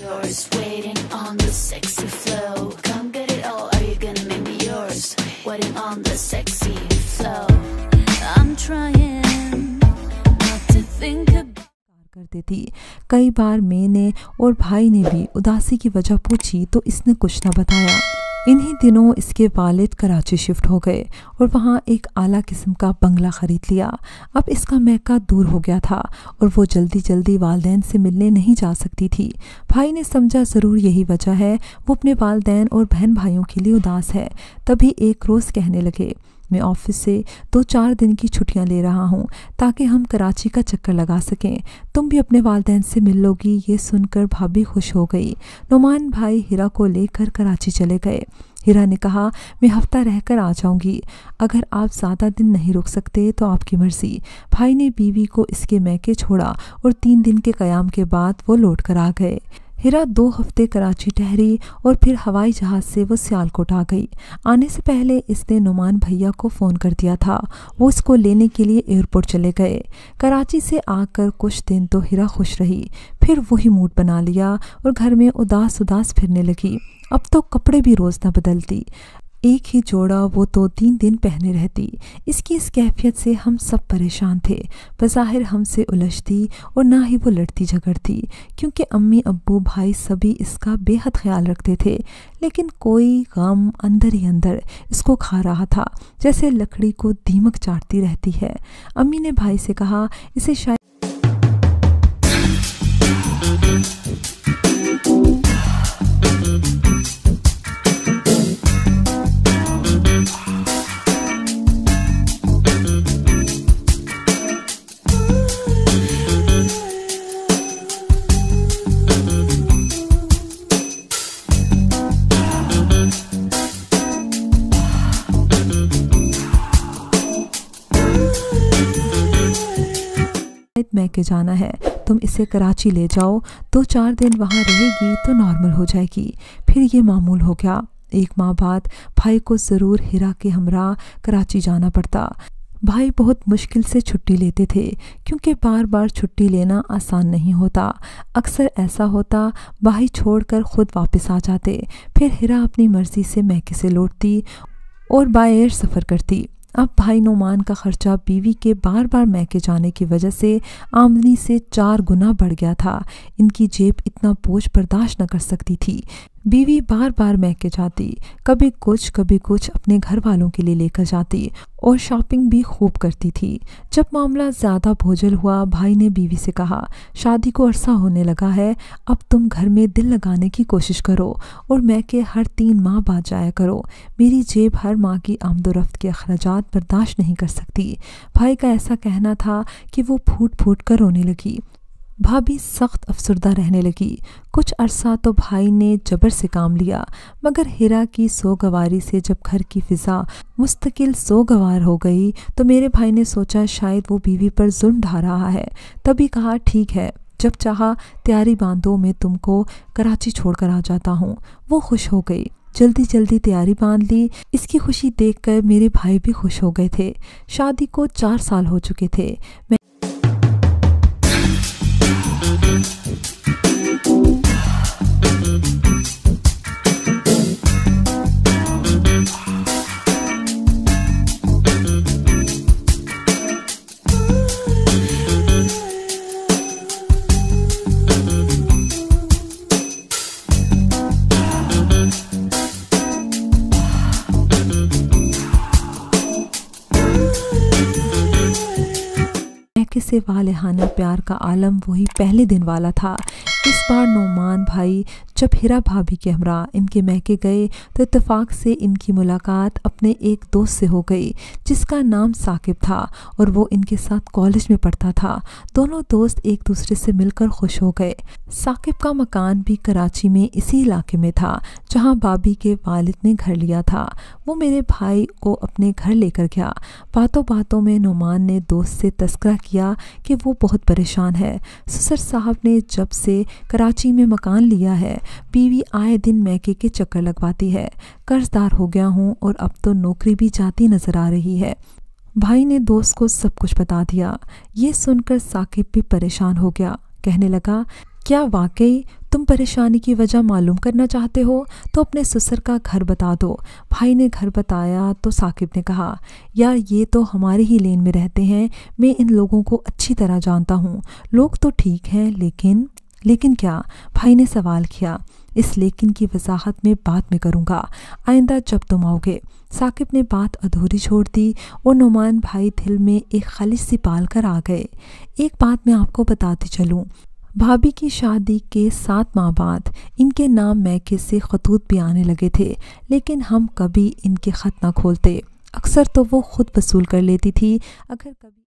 yours, waiting on the sexy flow. Come get it all, are you gonna make me yours? Waiting on the sexy flow. I'm trying not to think about. करती थी। कई बार मैंने और भाई ने भी उदासी की वजह पूछी तो इसने कुछ न बताया। इन्हीं दिनों इसके वालिद कराची शिफ्ट हो गए और वहाँ एक आला किस्म का बंगला ख़रीद लिया। अब इसका मैका दूर हो गया था और वो जल्दी जल्दी वालिदैन से मिलने नहीं जा सकती थी। भाई ने समझा ज़रूर यही वजह है, वो अपने वालिदैन और बहन भाइयों के लिए उदास है। तभी एक रोज़ कहने लगे, मैं ऑफिस से 2-4 दिन की छुट्टियां ले रहा हूं ताकि हम कराची का चक्कर लगा सकें। तुम भी अपने वालिदैन से मिल लोगी। ये सुनकर भाभी खुश हो गई। नुमान भाई हिरा को लेकर कराची चले गए। हिरा ने कहा, मैं हफ्ता रहकर आ जाऊंगी, अगर आप ज़्यादा दिन नहीं रुक सकते तो आपकी मर्ज़ी। भाई ने बीवी को इसके मैके छोड़ा और 3 दिन के क़याम के बाद वो लौट कर आ गए। हिरा 2 हफ्ते कराची ठहरी और फिर हवाई जहाज़ से वो सियालकोट आ गई। आने से पहले इसने नुमान भैया को फ़ोन कर दिया था। वो इसको लेने के लिए एयरपोर्ट चले गए। कराची से आकर कुछ दिन तो हिरा खुश रही, फिर वही मूड बना लिया और घर में उदास उदास फिरने लगी। अब तो कपड़े भी रोज़ न बदलती, एक ही जोड़ा वो 2-3 दिन पहने रहती। इसकी इस कैफियत से हम सब परेशान थे। बज़ाहिर हमसे उलझती और ना ही वो लड़ती झगड़ती, क्योंकि अम्मी अब्बू भाई सभी इसका बेहद ख्याल रखते थे। लेकिन कोई गम अंदर ही अंदर इसको खा रहा था, जैसे लकड़ी को दीमक चाटती रहती है। अम्मी ने भाई से कहा, इसे शायद मैके जाना है, तुम इसे कराची ले जाओ, 2-4 दिन वहाँ रहेगी तो नॉर्मल हो जाएगी। फिर ये मामूल हो गया। 1 माह बाद भाई को ज़रूर हिरा के हमरा कराची जाना पड़ता। भाई बहुत मुश्किल से छुट्टी लेते थे, क्योंकि बार बार छुट्टी लेना आसान नहीं होता। अक्सर ऐसा होता, भाई छोड़कर ख़ुद वापस आ जाते। फिर हिरा अपनी मर्ज़ी से मैके से लौटती और बाय एयर सफ़र करती। अब भाई नुमान का ख़र्चा बीवी के बार बार मैके जाने की वजह से आमदनी से 4 गुना बढ़ गया था। इनकी जेब इतना बोझ बर्दाश्त न कर सकती थी। बीवी बार बार मैके जाती, कभी कुछ अपने घर वालों के लिए लेकर जाती और शॉपिंग भी खूब करती थी। जब मामला ज़्यादा बोझल हुआ, भाई ने बीवी से कहा, शादी को अरसा होने लगा है, अब तुम घर में दिल लगाने की कोशिश करो और मैके हर 3 माह बाद जाया करो। मेरी जेब हर माह की आमदोरफ्त के अखराजात बर्दाश्त नहीं कर सकती। भाई का ऐसा कहना था कि वो फूट फूट कर रोने लगी। भाभी सख्त अफसरदा रहने लगी। कुछ अरसा तो भाई ने जबर से काम लिया, मगर हिरा की सोगवारी से जब घर की फ़िज़ा मुस्तकिल सोगवार हो गई तो मेरे भाई ने सोचा शायद वो बीवी पर जुल्म ढा रहा है। तभी कहा, ठीक है, जब चाहा तैयारी बांधो, मैं तुमको कराची छोड़कर आ जाता हूँ। वो खुश हो गई, जल्दी जल्दी तैयारी बांध ली। इसकी खुशी देखकर मेरे भाई भी खुश हो गए थे। शादी को 4 साल हो चुके थे। से वालेहाना प्यार का आलम वही पहले दिन वाला था। इस बार नुमान भाई जब हिरा भाभी के हमरा इनके मैके गए तो इत्तेफाक से इनकी मुलाकात अपने एक दोस्त से हो गई जिसका नाम साकिब था और वो इनके साथ कॉलेज में पढ़ता था। दोनों दोस्त एक दूसरे से मिलकर खुश हो गए। साकिब का मकान भी कराची में इसी इलाके में था जहाँ भाभी के वालिद ने घर लिया था। वो मेरे भाई को अपने घर लेकर गया। बातों बातों में नुमान ने दोस्त से तस्करा किया कि वो बहुत परेशान है। ससुर साहब ने जब से कराची में मकान लिया है, बीवी आए दिन मैके के चक्कर लगवाती है। कर्जदार हो गया हूँ और अब तो नौकरी भी जाती नजर आ रही है। भाई ने दोस्त को सब कुछ बता दिया। ये सुनकर साकिब भी परेशान हो गया। कहने लगा, کیا واقعی تم پریشانی کی وجہ معلوم کرنا چاہتے ہو تو اپنے سسر کا گھر بتا دو۔ بھائی نے گھر بتایا تو ثاقب نے کہا، یار یہ تو ہمارے ہی لین میں رہتے ہیں، میں ان لوگوں کو اچھی طرح جانتا ہوں، لوگ تو ٹھیک ہیں لیکن کیا؟ بھائی نے سوال کیا۔ اس لیکن کی وضاحت میں بعد میں کروں گا، آئندہ جب تم آؤ گے۔ ثاقب نے بات ادھوری چھوڑ دی اور نعمان بھائی دل میں ایک خلش سی پال کر آ گئے۔ ایک بات میں آپ کو بتاتی چلوں، بھابھی کی شادی کے 7 ماہ بعد ان کے نام میکے سے خطوط بھی آنے لگے تھے، لیکن ہم کبھی ان کے خط نہ کھولتے، اکثر تو وہ خود وصول کر لیتی تھی۔ اگر کبھی